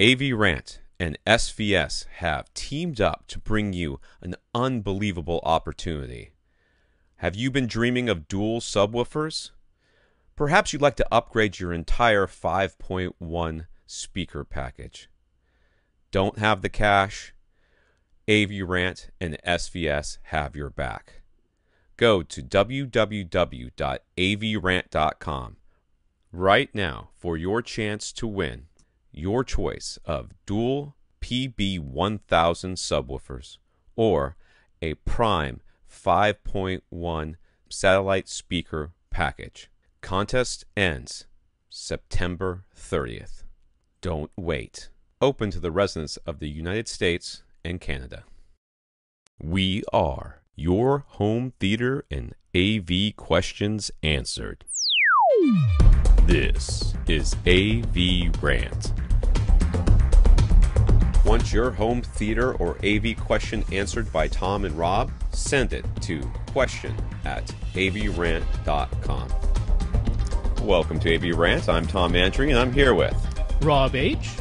AVRant and SVS have teamed up to bring you an unbelievable opportunity. Have you been dreaming of dual subwoofers? Perhaps you'd like to upgrade your entire 5.1 speaker package. Don't have the cash? AVRant and SVS have your back. Go to www.avrant.com right now for your chance to win your choice of dual PB1000 subwoofers or a Prime 5.1 satellite speaker package. Contest ends September 30th. Don't wait. Open to the residents of the United States and Canada. We are your home theater and AV questions answered. This is AVRant. Want your home theater or AV question answered by Tom and Rob? Send it to question@avrant.com. Welcome to AVRant. I'm Tom Andry, and I'm here with Rob H.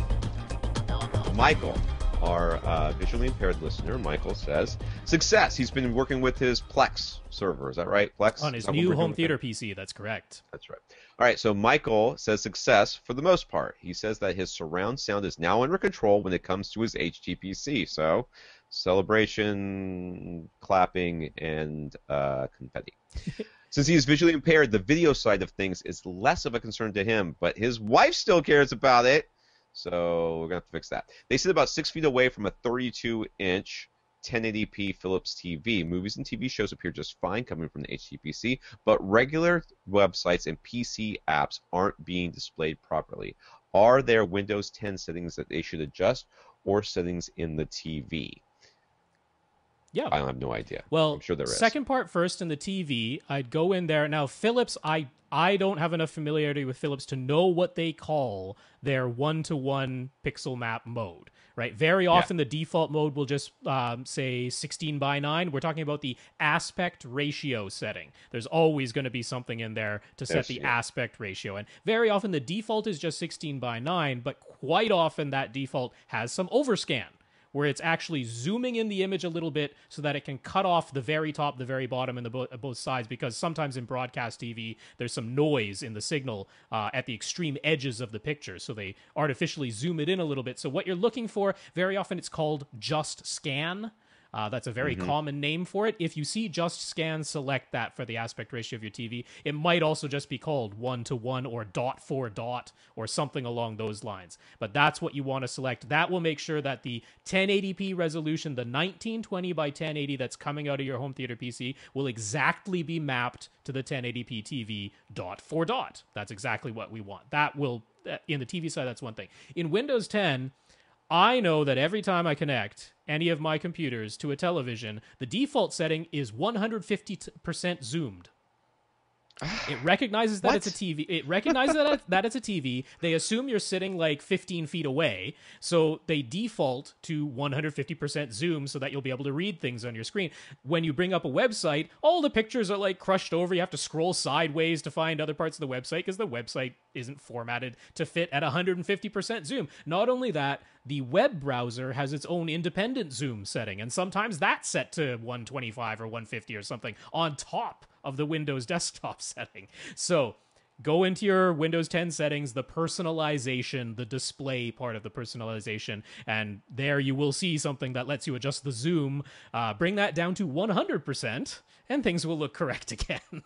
Michael, our visually impaired listener. Michael says, Success. He's been working with his Plex server. Is that right? Plex? On his new home theater PC. That's correct. That's right. All right, so Michael says success for the most part. He says that his surround sound is now under control when it comes to his HTPC. So, celebration, clapping, and confetti. Since he is visually impaired, the video side of things is less of a concern to him, but his wife still cares about it. So we're going to have to fix that. They sit about 6 feet away from a 32-inch 1080p Philips TV. Movies and TV shows appear just fine coming from the HTPC, but regular websites and PC apps aren't being displayed properly. Are there Windows 10 settings that they should adjust or settings in the TV? Yeah. I have no idea. Well, I'm sure there is. Second part first in the TV, I'd go in there. Now, Philips, I don't have enough familiarity with Philips to know what they call their one-to-one pixel map mode, right? Very often the default mode will just say 16:9. We're talking about the aspect ratio setting. There's always going to be something in there to set the aspect ratio. And very often the default is just 16:9, but quite often that default has some overscan, where it's actually zooming in the image a little bit so that it can cut off the very top, the very bottom, and both sides, because sometimes in broadcast TV, there's some noise in the signal at the extreme edges of the picture, so they artificially zoom it in a little bit. So what you're looking for, very often it's called just scan. That's a very common name for it. If you see just scan, select that for the aspect ratio of your TV. It might also just be called 1:1 or dot for dot or something along those lines. But that's what you want to select. That will make sure that the 1080p resolution, the 1920 by 1080 that's coming out of your home theater PC, will exactly be mapped to the 1080p TV dot for dot. That's exactly what we want. That will, in the TV side, that's one thing. In Windows 10, I know that every time I connect any of my computers to a television, the default setting is 150% zoomed. It recognizes that it's a TV. It recognizes that it's a TV. They assume you're sitting like 15 feet away, so they default to 150% zoom so that you'll be able to read things on your screen. When you bring up a website, all the pictures are like crushed over. You have to scroll sideways to find other parts of the website because the website isn't formatted to fit at 150% zoom. Not only that, the web browser has its own independent zoom setting, and sometimes that's set to 125 or 150 or something on top of the Windows desktop setting. So go into your Windows 10 settings, the personalization, the display part of the personalization, and there you will see something that lets you adjust the zoom. Bring that down to 100%, and things will look correct again.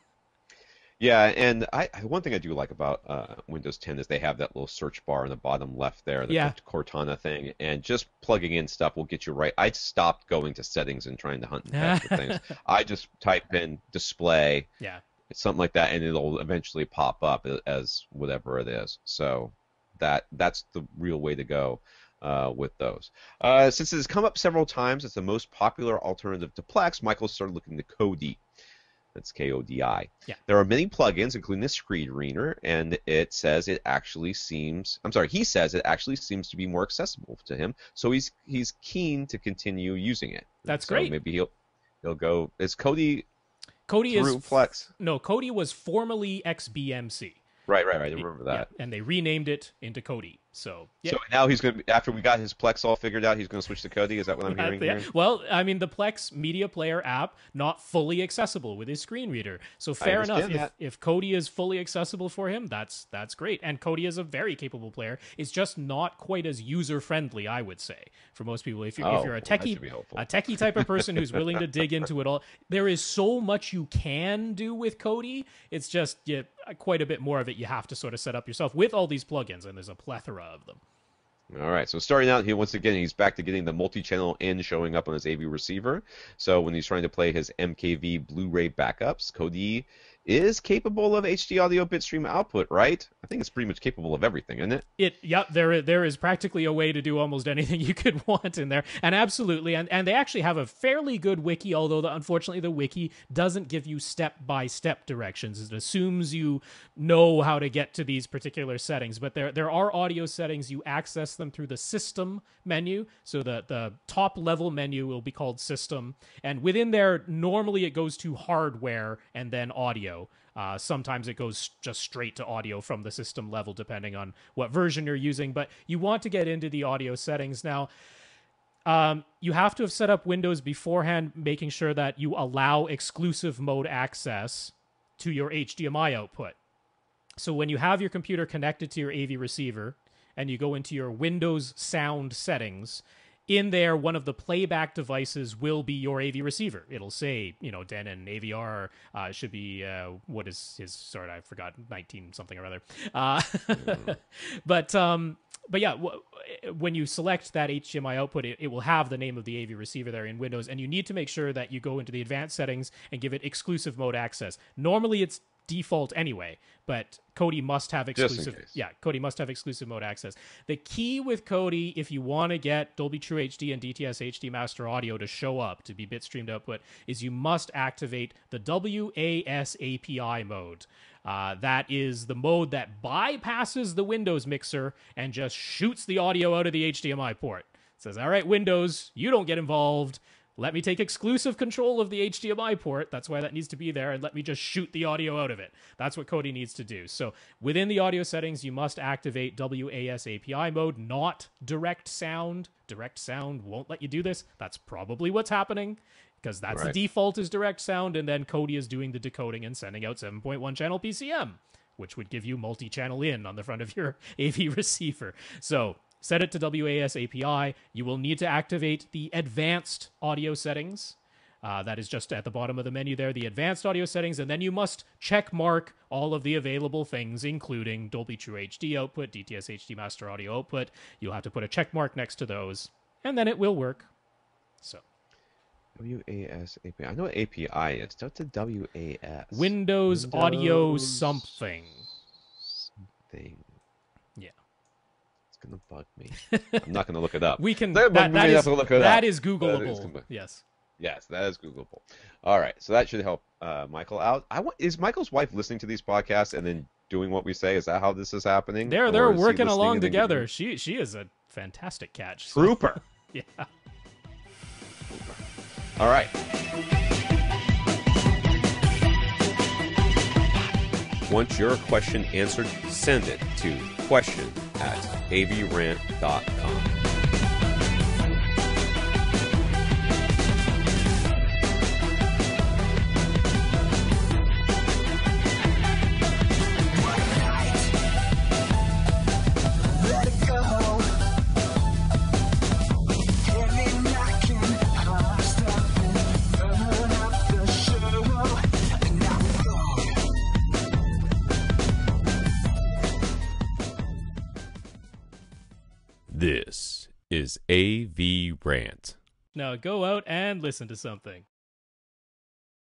Yeah, and one thing I do like about Windows 10 is they have that little search bar in the bottom left there, the Cortana thing, and just plugging in stuff will get you right. I stopped going to settings and trying to hunt and catch for things. I just type in display, something like that, and it'll eventually pop up as whatever it is. So that's the real way to go with those. Since it has come up several times as the most popular alternative to Plex, Michael started looking to Kodi. That's Kodi. Yeah. There are many plugins, including the screen reader, and he says it actually seems to be more accessible to him. So he's keen to continue using it. That's so great. Maybe he'll go. Is Kodi through Plex? No, Kodi was formerly XBMC. Right. I remember that. Yeah, and they renamed it into Kodi. So yeah. So now he's going to, after we got his Plex all figured out, he's going to switch to Kodi. Is that what I'm hearing here? Well, I mean, the Plex Media Player app not fully accessible with his screen reader. So fair enough. If Kodi is fully accessible for him, that's great. And Kodi is a very capable player. It's just not quite as user friendly, I would say, for most people. If you're a techie type of person who's willing to dig into it all, there is so much you can do with Kodi. It's just quite a bit more of it you have to sort of set up yourself with all these plugins, and there's a plethora of them. All right, so starting out here, once again, he's back to getting the multi-channel in showing up on his AV receiver. So when he's trying to play his MKV Blu-ray backups, Kodi is capable of HD audio bitstream output, right? I think it's pretty much capable of everything, isn't it? Yep, there is practically a way to do almost anything you could want in there. And absolutely, and they actually have a fairly good wiki, although unfortunately the wiki doesn't give you step-by-step directions. It assumes you know how to get to these particular settings, but there are audio settings. You access them through the system menu. So the top level menu will be called system, and within there, normally it goes to hardware and then audio. Sometimes it goes just straight to audio from the system level, depending on what version you're using. But you want to get into the audio settings. Now, you have to have set up Windows beforehand, making sure that you allow exclusive mode access to your HDMI output. So when you have your computer connected to your AV receiver and you go into your Windows sound settings, in there, one of the playback devices will be your AV receiver. It'll say, Denon AVR should be, what is his, sorry, I forgot, 19 something or other. But yeah, when you select that HDMI output, it will have the name of the AV receiver there in Windows, and you need to make sure that you go into the advanced settings and give it exclusive mode access. Normally, it's default anyway, but Kodi must have exclusive. Yeah, Kodi must have exclusive mode access. The key with Kodi, if you want to get Dolby True HD and DTS HD Master Audio to show up to be bitstreamed output, is you must activate the WAS API mode. That is the mode that bypasses the Windows mixer and just shoots the audio out of the HDMI port. It says, all right, Windows, you don't get involved. Let me take exclusive control of the HDMI port. That's why that needs to be there. And let me just shoot the audio out of it. That's what Kodi needs to do. So within the audio settings, you must activate WAS API mode, not direct sound. Direct sound won't let you do this. That's probably what's happening, because that's the default is direct sound. And then Kodi is doing the decoding and sending out 7.1 channel PCM, which would give you multi-channel in on the front of your AV receiver. So set it to WAS API. You will need to activate the advanced audio settings. That is just at the bottom of the menu there, the advanced audio settings. And then you must check mark all of the available things, including Dolby True HD output, DTS HD Master Audio output. You'll have to put a check mark next to those, and then it will work. So WAS API. I know what API is. What's a WAS? Windows Audio something. Something. Yeah. Gonna bug me. I'm not gonna look it up. We can. That is Googleable. Yes, that is Googleable. All right, so that should help Michael out. Is Michael's wife listening to these podcasts and then doing what we say? Is that how this is happening? They're working along together. She is a fantastic catch. Trooper. Yeah. All right. Want your question answered? Send it to question@avrant.com. This is AVRant. Now go out and listen to something.